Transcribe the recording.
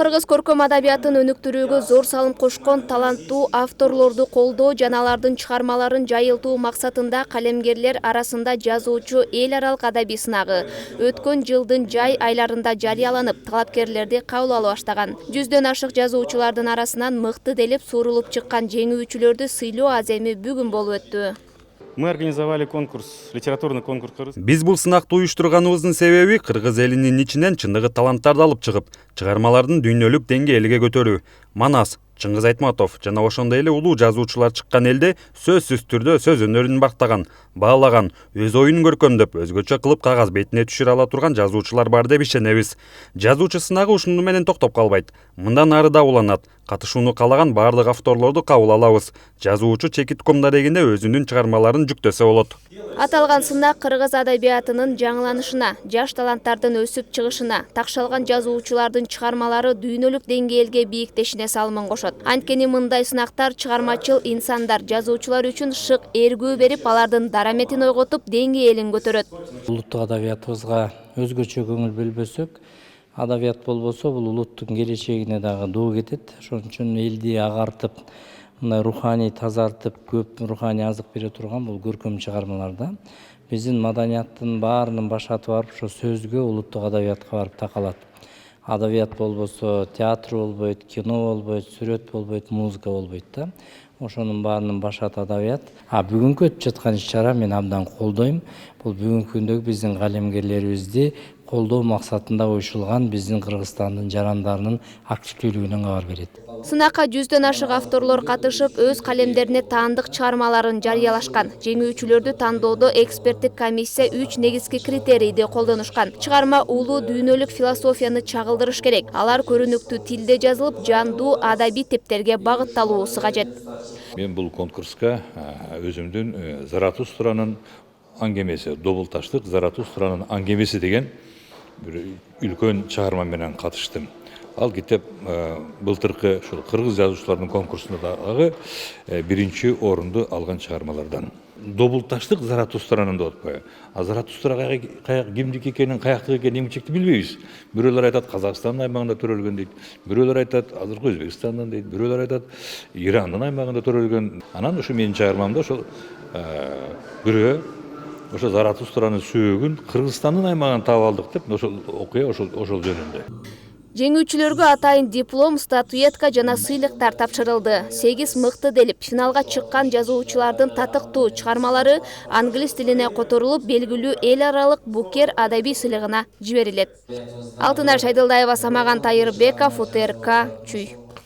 Кыргыз көркөм адабиятын өнүктүрүүгө зор салым кошкон таланттуу авторлорду колдоо жана алардын чыгармаларын жайылтуу максатында калемгерлер арасында жазуучу эл аралык адабий сынагы өткөн жылдын жай айларында жарыяланып, талапкерлерди кабыл алып баштаган. 100дөн ашык жазуучулардын арасынан мыкты делип суурулуп чыккан жеңүүчүлөрдү сыйлоо аземи бүгүн болуп өттү. Мы организовали конкурс, литературный конкурс. Биз бул сынакты уюштурганыбыздын себеби кыргыз элинин ичинен чындыгы таланттарды алып чыгып, чыгармалардын дүйнөлүк деңгээлге көтөрүү. Манас, Чыңгыз Айтматов жана ошондой эле улуу жазуучулар чыккан элде сөзсүз түрдө сөз өнөрүн бактаган, баалаган, өз оюн көркөмдөп, өзгөчө кылып кагаз бетине түшүрө ала турган жазуучулар бар деп ишенебиз. Жазуучу сынагы ушуну менен токтоп калбайт. Мындан ары да уланат. Катышууну каалаган баардык авторлорду кабыл алабыз. Жазуучу чекит комдарегине өзүнүн чыгармаларын жүктөсө болот. Аталган сынак кыргыз адабиятынын жаңыланышына, жаш таланттардын өсүп чыгышына, такшалган жазуучулардын чыгармалары дүйнөлүк деңгээлге бийиктешине салымын кошот. Анткени мындай сынактар чыгармачыл инсандар, жазуучулар үчүн шык эргүү берип, алардын дараметин ойготуп, деңгээлин көтөрөт. Улуттук адабиятыбызга өзгөчө көңүл бөлбөсөк, адабият болбосо бул улуттун келечегине дагы доо кетет. Ошон үчүн элди агартып, мындай руханий тазартып, көп руханий азык бере турган бул көркөм чыгармаларда биздин маданияттын баарынын башаты барып, ошо сөзгө, улуттук адабиятка барып такалат. Адабият болбосо театр болбойт, кино болбойт, сүрөт болбойт, музыка болбойт да. Ошонун баарынын башаты адабият. Бүгүнкү өтүп жаткан иш-чара мен абдан колдойм. Бул бүгүнкү күндөгү биздин калемгерлерибизди колдоо максатында уюшулган биздин Кыргызстандын жарандарынын активдүүлүгүнөн кабар берет. Сынакка 100дөн ашык авторлор катышып, өз калемдерине таандык чыгармаларын жарыялашкан. Жеңүүчүлөрдү тандоодо эксперттик комиссия 3 негизги критерийди колдонушкан. Чыгарма улуу дүйнөлүк философияны чагылдырыш керек. Алар көрүнүктүү тилде жазылып, жандуу адабий типтерге багытталуусу кажет. Мен бул конкурска өзүмдүн Заратустранын аңгемеси, Добулташтык Заратустранын аңгемеси деген бир үлкөн чыгарма менен катыштым. Ал китеп былтыркы ушул кыргыз жазуучулардын конкурсунда дагы биринчи орунду алган чыгармалардан. Добулташтык Заратустранын деп атпайбы? Заратустра кимдики экенин, каяктыкы экенин эмчекти билбейбиз. Бирөөлөр айтат Казакстандын аймагында төрөлгөн дейт. Бирөөлөр айтат азыркы Өзбекстандан дейт. Бирөөлөр айтат Ирандын аймагында төрөлгөн. Анан ушу менин чыгармамда ошол бирөө ошо Заратустранын сөөгүн Кыргызстандын аймагынан таап алдык деп ошол окуя ошол жөнүндө. Жеңүүчүлөргө атайын диплом, статуэтка жана сыйлыктар тапшырылды. 8 мыкты делип, финалга чыккан жазуучулардын татыктуу чыгармалары англис тилине которулуп, белгилүү эл аралык Букер адабий сыйлыгына жиберилет. Алтынар Шайдылдаева, Самаган Тайырбеков, УТРК Чүй.